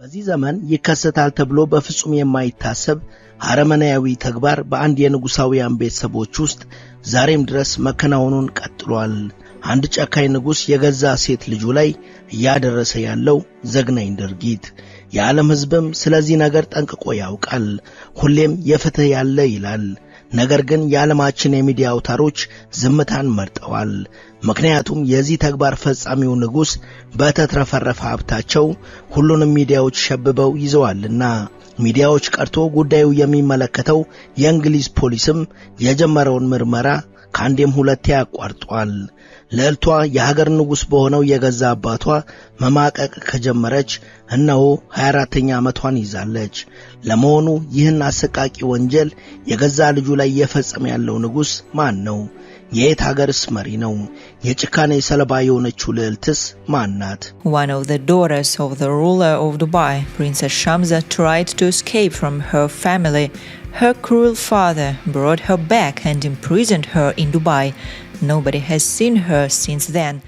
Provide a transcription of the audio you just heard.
በዚህ ዘመን ይከሰታል ተብሎ በፍጹም የማይታሰብ አረመናያዊ ተግባር በአንድ የንጉሳውያን ቤተሰቦች ውስጥ ዛሬም ድረስ መከናወኑን ቀጥሏል። አንድ ጨካኝ ንጉስ የገዛ ሴት ልጁ ላይ እያደረሰ ያለው ዘግናኝ ድርጊት የዓለም ሕዝብም ስለዚህ ነገር ጠንቅቆ ያውቃል። ሁሌም የፍትህ ያለ ይላል። ነገር ግን የዓለማችን የሚዲያ አውታሮች ዝምታን መርጠዋል። ምክንያቱም የዚህ ተግባር ፈጻሚው ንጉስ በተትረፈረፈ ሀብታቸው ሁሉንም ሚዲያዎች ሸብበው ይዘዋልና። ሚዲያዎች ቀርቶ ጉዳዩ የሚመለከተው የእንግሊዝ ፖሊስም የጀመረውን ምርመራ ከአንዴም ሁለቴ ያቋርጧል። ልዕልቷ የሀገር ንጉስ በሆነው የገዛ አባቷ መማቀቅ ከጀመረች እነሆ 24ኛ ዓመቷን ይዛለች። ለመሆኑ ይህን አሰቃቂ ወንጀል የገዛ ልጁ ላይ የፈጸመ ያለው ንጉስ ማን ነው? የየት ሀገርስ መሪ ነው? የጭካኔ ሰለባ የሆነችው ልዕልትስ ማን ናት? One of the daughters of the ruler of Dubai, Princess Shamsa, tried to escape from her family. Her cruel father brought her back and imprisoned her in Dubai. Nobody has seen her since then.